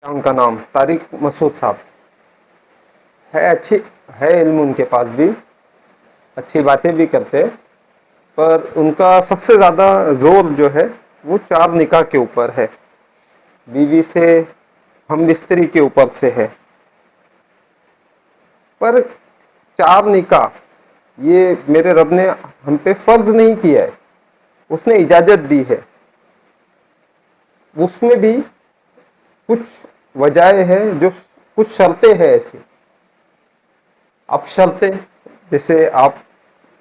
ان کا نام طارق مسعود صاحب ہے، اچھی ہے علم ان کے پاس بھی، اچھی باتیں بھی کرتے، پر ان کا سب سے زیادہ زور جو ہے وہ 4 نکاح کے اوپر ہے، بیوی سے ہم بستری کے اوپر سے ہے۔ پر 4 نکاح یہ میرے رب نے ہم پہ فرض نہیں کیا ہے، اس نے اجازت دی ہے۔ اس میں بھی کچھ وجہیں ہیں، جو کچھ شرطیں ہیں ایسی۔ اب شرطیں جیسے آپ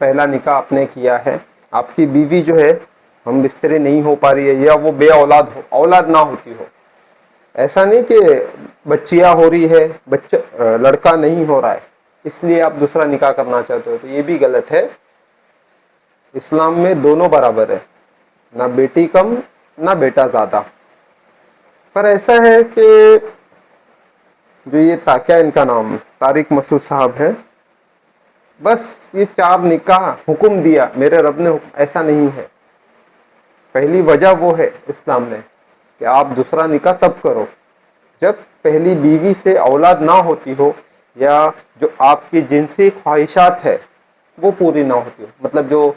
پہلا نکاح آپ نے کیا ہے، آپ کی بیوی جو ہے ہم بستری نہیں ہو پا رہی ہے، یا وہ بے اولاد ہو، اولاد نہ ہوتی ہو، ایسا نہیں کہ بچیاں ہو رہی ہے، لڑکا نہیں ہو رہا ہے اس لیے آپ دوسرا نکاح کرنا چاہتے ہو، تو یہ بھی غلط ہے۔ اسلام میں دونوں برابر ہے، نہ بیٹی کم نہ بیٹا زیادہ۔ پر ایسا ہے کہ جو یہ کیا ان کا نام طارق مسعود صاحب ہے، بس یہ 4 نکاح حکم دیا میرے رب نے، ایسا نہیں ہے۔ پہلی وجہ وہ ہے اسلام میں کہ آپ دوسرا نکاح تب کرو جب پہلی بیوی سے اولاد نہ ہوتی ہو، یا جو آپ کی جنسی خواہشات ہے وہ پوری نہ ہوتی ہو، مطلب جو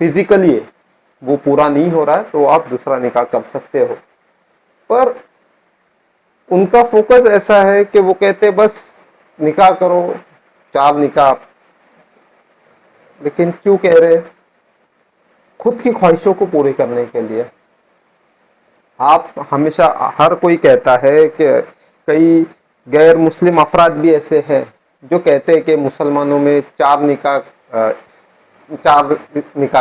فزیکلی وہ پورا نہیں ہو رہا ہے، تو آپ دوسرا نکاح کر سکتے ہو۔ پر ان کا فوکس ایسا ہے کہ وہ کہتے بس نکاح کرو، 4 نکاح۔ لیکن کیوں کہہ رہے؟ خود کی خواہشوں کو پوری کرنے کے لیے۔ آپ ہمیشہ ہر کوئی کہتا ہے کہ کئی غیر مسلم افراد بھی ایسے ہیں جو کہتے ہیں کہ مسلمانوں میں 4 نکاح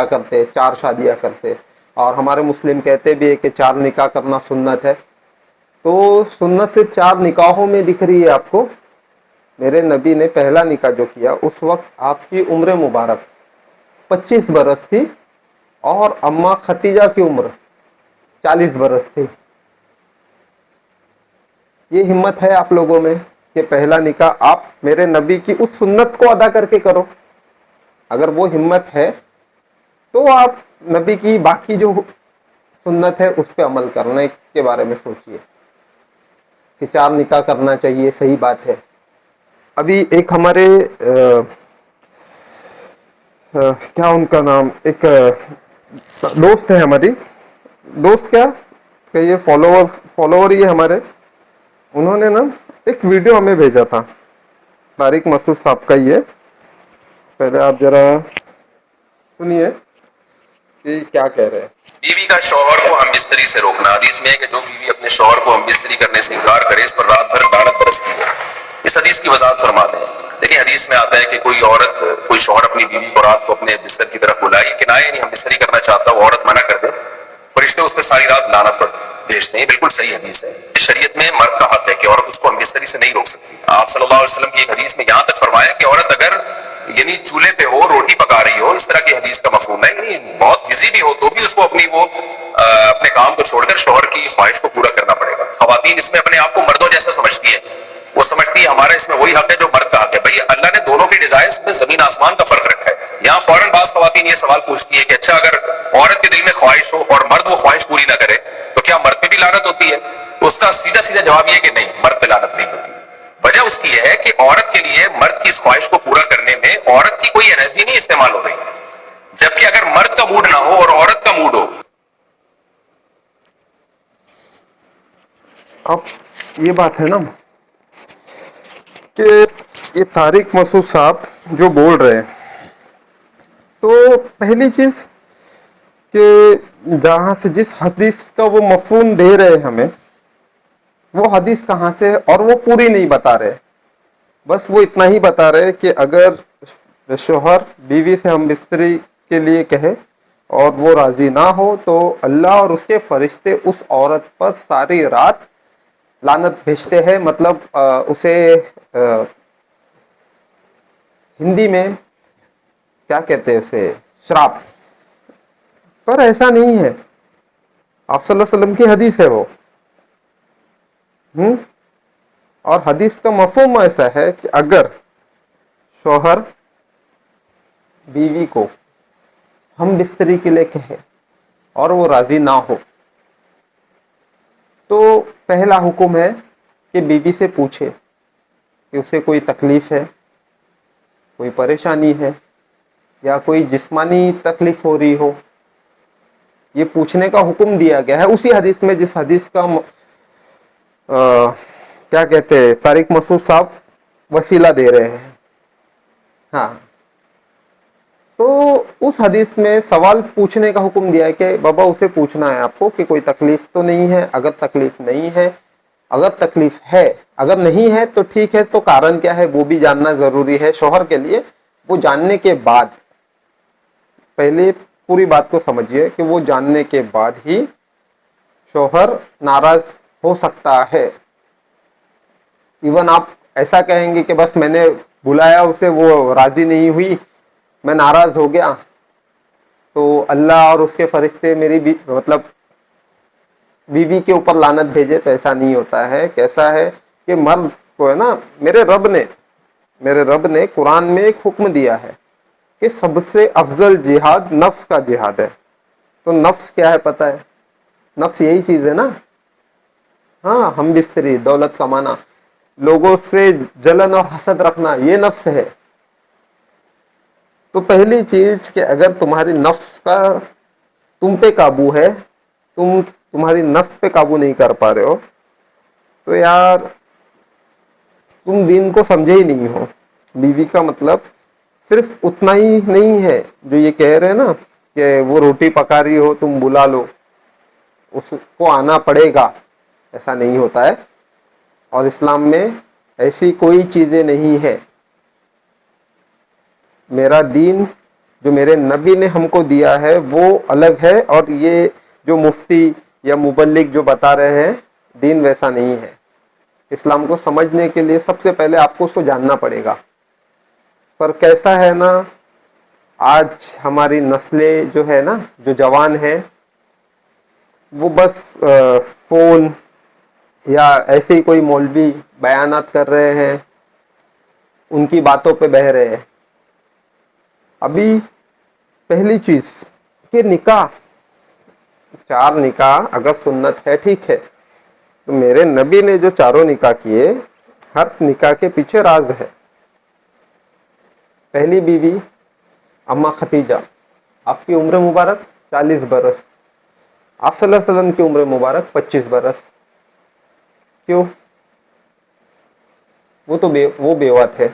کرتے، 4 شادیاں کرتے، اور ہمارے مسلم کہتے بھی ہے کہ 4 نکاح کرنا سنت ہے۔ تو سنت صرف 4 نکاحوں میں دکھ رہی ہے آپ کو؟ میرے نبی نے پہلا نکاح جو کیا اس وقت آپ کی عمر مبارک 25 برس تھی، اور اماں ختیجہ کی عمر 40 برس تھی۔ یہ ہمت ہے آپ لوگوں میں کہ پہلا نکاح آپ میرے نبی کی اس سنت کو ادا کر کے کرو؟ اگر وہ ہمت ہے تو آپ نبی کی باقی جو سنت ہے اس پہ عمل کرنے کے بارے میں سوچئے کہ 4 نکاح کرنا چاہیے، صحیح بات ہے۔ ابھی ایک ہمارے کیا ان کا نام، ایک دوست ہے ہماری، دوست کیا کہ یہ فالوور ہی ہے ہمارے، انہوں نے نا ایک ویڈیو ہمیں بھیجا تھا، طارق مسعود صاحب کا ہی ہے، پہلے آپ ذرا سنیے کہ کیا کہہ رہے ہیں۔ بیوی کا شوہر کو ہم بستری سے روکنا، حدیث میں ہے کہ جو بیوی اپنے شوہر کو ہم بستری کرنے سے انکار کرے اس پر رات بھر لعنت برستی ہے۔ اس حدیث کی وضاحت فرما دیں۔ دیکھیں حدیث میں آتا ہے کہ کوئی عورت، کوئی شوہر اپنی بیوی کو رات کو اپنے بستر کی طرف بلائے، کنایہ نہیں ہم بستری کرنا چاہتا، وہ عورت منع کر دے، فرشتے اس پہ ساری رات لعنت بھیجتے ہیں۔ بالکل صحیح حدیث ہے۔ شریعت میں مرد کا حق ہے کہ عورت اس کو ہم بستری سے نہیں روک سکتی۔ آپ صلی اللہ علیہ وسلم کی ایک حدیث میں یہاں تک فرمایا کہ عورت اگر یعنی چولہے پہ ہو، روٹی پکا رہی ہو، اس طرح کی حدیث کا مفہوم ہے، یعنی بہت بزی بھی ہو تو بھی اس کو اپنی وہ اپنے کام کو چھوڑ کر شوہر کی خواہش کو پورا کرنا پڑے گا۔ خواتین اس میں اپنے آپ کو مردوں جیسا سمجھتی ہیں، وہ سمجھتی ہے ہمارا اس میں وہی حق ہے جو مرد کا حق ہے۔ بھئی اللہ نے دونوں کے ڈیزائرز میں زمین آسمان کا فرق رکھا ہے۔ یہاں فوراً بعض خواتین یہ سوال پوچھتی ہے کہ اچھا اگر عورت کے دل میں خواہش ہو اور مرد وہ خواہش پوری نہ کرے تو کیا مرد پہ بھی لعنت ہوتی ہے؟ اس کا سیدھا جواب یہ کہ نہیں، مرد پہ لعنت نہیں ہوتی۔ وجہ اس کی یہ ہے کہ عورت کے لیے مرد کی اس خواہش کو پورا کرنے میں عورت کی کوئی انرجی نہیں استعمال ہو رہی، جبکہ اگر مرد کا موڈ نہ ہو اور عورت کا موڈ ہو۔ اب یہ بات ہے نا کہ یہ طارق مسعود صاحب جو بول رہے ہیں، تو پہلی چیز کہ جہاں سے جس حدیث کا وہ مفہوم دے رہے ہمیں، وہ حدیث کہاں سے ہے اور وہ پوری نہیں بتا رہے، بس وہ اتنا ہی بتا رہے کہ اگر شوہر بیوی سے ہم بستری کے لیے کہے اور وہ راضی نہ ہو تو اللہ اور اس کے فرشتے اس عورت پر ساری رات لعنت بھیجتے ہیں۔ مطلب اسے ہندی میں کیا کہتے ہیں، اسے شراپ۔ پر ایسا نہیں ہے، آپ صلی اللہ علیہ وسلم کی حدیث ہے وہ، اور حدیث کا مفہوم ایسا ہے کہ اگر شوہر بیوی کو ہم بستری کے لیے کہے اور وہ راضی نہ ہو تو پہلا حکم ہے کہ बीवी से पूछे कि उसे कोई तकलीफ है, कोई परेशानी है या कोई जिस्मानी तकलीफ हो रही हो, ये पूछने का हुक्म दिया गया है उसी हदीस में जिस हदीस का क्या कहते हैं तारिक मसूद साहब वसीला दे रहे हैं। हाँ, तो उस हदीस में सवाल पूछने का हुक्म दिया है कि बाबा उसे पूछना है आपको कि कोई तकलीफ तो नहीं है, अगर तकलीफ नहीं है, अगर तकलीफ है, अगर नहीं है तो ठीक है, तो कारण क्या है वो भी जानना जरूरी है शौहर के लिए। वो जानने के बाद, पहले पूरी बात को समझिए कि वो जानने के बाद ही शौहर नाराज हो सकता है। इवन आप ऐसा कहेंगे कि बस मैंने बुलाया उसे, वो राजी नहीं हुई, मैं नाराज हो गया, तो अल्लाह और उसके फरिश्ते मेरी भी मतलब बीवी के ऊपर लानत भेजे, तो ऐसा नहीं होता है। कैसा है कि मर्द को है ना, मेरे रब ने कुरान में एक हुक्म दिया है कि सबसे अफजल जिहाद नफ्स का जिहाद है। तो नफ्स क्या है पता है? नफ्स यही चीज है ना, हाँ, हम बिस्तरी, दौलत कमाना, लोगों से जलन और हसद रखना, ये नफ्स है। तो पहली चीज कि अगर तुम्हारी नफ्स का तुम पे काबू है, तुम्हारी नफ्स पे काबू नहीं कर पा रहे हो, तो यार तुम दीन को समझे ही नहीं हो। बीवी का मतलब सिर्फ उतना ही नहीं है जो ये कह रहे हैं ना कि वो रोटी पका रही हो तुम बुला लो, उसको आना पड़ेगा, ऐसा नहीं होता है। और इस्लाम में ऐसी कोई चीजें नहीं है। मेरा दीन जो मेरे नबी ने हमको दिया है वो अलग है, और ये जो मुफ्ती या मुबल्लिग जो बता रहे हैं दीन वैसा नहीं है। इस्लाम को समझने के लिए सबसे पहले आपको उसको जानना पड़ेगा। पर कैसा है ना, आज हमारी नस्लें जो है ना, जो जवान है, वो बस फोन या ऐसे ही कोई मौलवी बयानात कर रहे हैं, उनकी बातों पे बह रहे हैं। अभी पहली चीज कि निकाह, 4 निकाह अगर सुन्नत है ठीक है, तो मेरे नबी ने जो 4 निकाह किए, हर निकाह के पीछे राज है। पहली बीवी अम्मा खतीजा, आपकी उम्र मुबारक 40 बरस, आप सल्लल्लाहु अलैहि वसल्लम की उम्र मुबारक 25 बरस। क्यों? वो तो वो बेवा थे।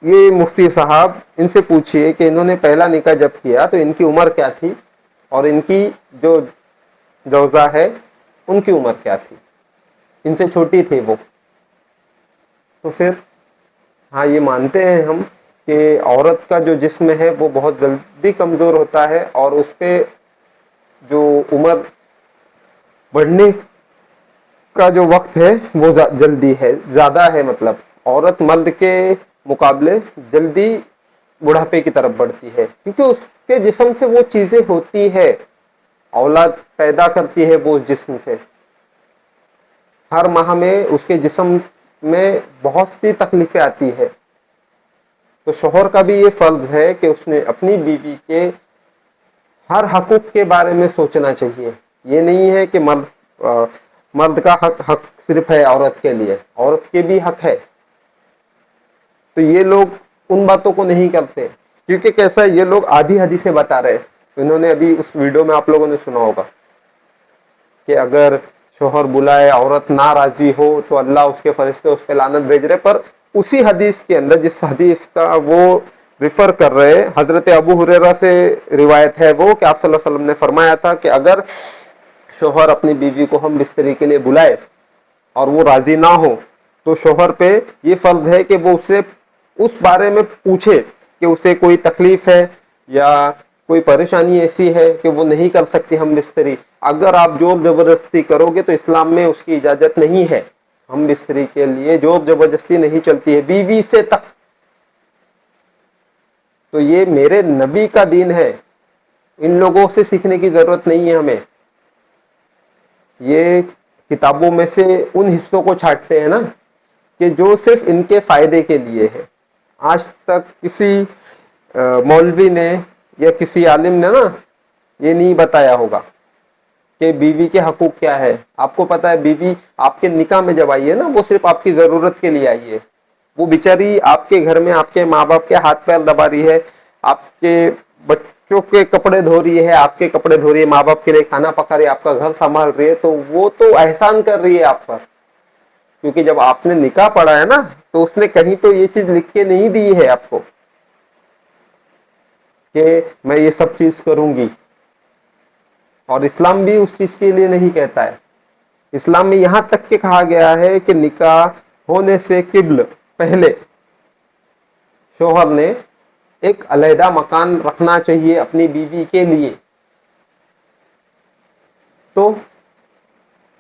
ये मुफ्ती साहब, इनसे पूछिए कि इन्होंने पहला निकाह जब किया तो इनकी उम्र क्या थी, और इनकी जो जौजा है उनकी उम्र क्या थी? इनसे छोटी थी वो। तो फिर हाँ, ये मानते हैं हम कि औरत का जो जिस्म है वो बहुत जल्दी कमज़ोर होता है, और उस पर जो उम्र बढ़ने का जो वक्त है वो जल्दी है, ज़्यादा है। मतलब औरत मर्द के मुकाबले जल्दी बुढ़ापे की तरफ बढ़ती है, क्योंकि उसके जिस्म से वो चीज़ें होती है, औलाद पैदा करती है वो जिस्म से। हर माह में उसके जिस्म में बहुत सी तकलीफें आती है। तो शौहर का भी ये फर्ज है कि उसने अपनी बीवी के हर हकूक के बारे में सोचना चाहिए। ये नहीं है कि मर्द का हक सिर्फ है औरत के लिए, औरत के भी हक है। तो ये लोग उन बातों को नहीं करते, क्योंकि कैसा है, ये लोग आधी हदीसें बता रहे हैं। इन्होंने अभी उस वीडियो में आप लोगों ने सुना होगा कि अगर शौहर बुलाए, औरत ना राजी हो, तो अल्लाह उसके फरिश्ते उस पर लानत भेज रहे। पर उसी हदीस के अंदर, जिस हदीस का वो रिफर कर रहे हैं, हजरत अबू हुरैरा से रिवायत है वो कि आप सल्लल्लाहु अलैहि वसल्लम ने फरमाया था कि अगर शौहर अपनी बीवी को हम बिस्तरी के लिए बुलाए और वो राजी ना हो, तो शौहर पे ये फर्ज है कि वो उससे उस बारे में पूछे कि उसे कोई तकलीफ है या कोई परेशानी ऐसी है कि वो नहीं कर सकती हम बिस्तरी। अगर आप जोर जबरदस्ती करोगे तो इस्लाम में उसकी इजाजत नहीं है। हम बिस्तरी के लिए जोर जबरदस्ती नहीं चलती है, बीवी से तक। तो ये मेरे नबी का दीन है, इन लोगों से सीखने की जरूरत नहीं है हमें। ये किताबों में से उन हिस्सों को छांटते हैं ना कि जो सिर्फ इनके फायदे के लिए है। आज तक किसी मौलवी ने या किसी आलिम ने ना ये नहीं बताया होगा कि बीवी के हकूक क्या है। आपको पता है बीवी आपके निकाह में जब आई है ना, वो सिर्फ आपकी जरूरत के लिए आई है। वो बेचारी आपके घर में आपके माँ बाप के हाथ पैर दबा रही है, आपके बच्चों के कपड़े धो रही है, आपके कपड़े धो रही है, माँ बाप के लिए खाना पका रही है, आपका घर संभाल रही है, तो वो तो एहसान कर रही है आप पर। क्योंकि जब आपने निकाह पढ़ा है ना, तो उसने कहीं तो ये चीज लिख के नहीं दी है आपको कि मैं ये सब चीज करूंगी। और इस्लाम भी उस चीज के लिए नहीं कहता है। इस्लाम में यहां तक के कहा गया है कि निकाह होने से किबल पहले शोहर ने एक अलहदा मकान रखना चाहिए अपनी बीवी के लिए। तो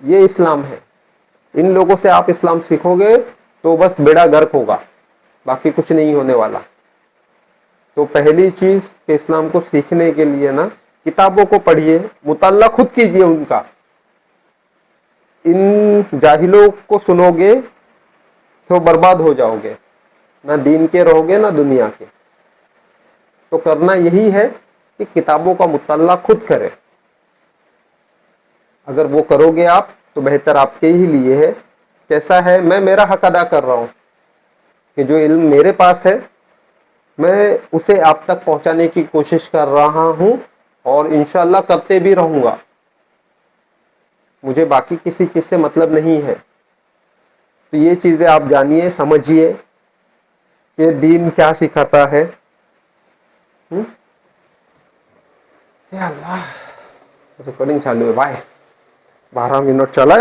ये इस्लाम है। इन लोगों से आप इस्लाम सीखोगे तो बस बेड़ा गर्क होगा, बाकी कुछ नहीं होने वाला। तो पहली चीज कि इस्लाम को सीखने के लिए ना किताबों को पढ़िए, मुताल्ला खुद कीजिए उनका। इन जाहिलों को सुनोगे तो बर्बाद हो जाओगे, ना दीन के रहोगे ना दुनिया के। तो करना यही है कि किताबों का मुताल्ला खुद करें। अगर वो करोगे आप तो बेहतर आपके ही लिए है। कैसा है, मैं मेरा हक अदा कर रहा हूं कि जो इल्म मेरे पास है मैं उसे आप तक पहुंचाने की कोशिश कर रहा हूं और इंशाल्लाह करते भी रहूंगा। मुझे बाकी किसी चीज से मतलब नहीं है। तो ये चीजें आप जानिए, समझिए कि दीन क्या सिखाता है। या अल्लाह, रिकॉर्डिंग चालू है भाई, 12 मिनट चला है।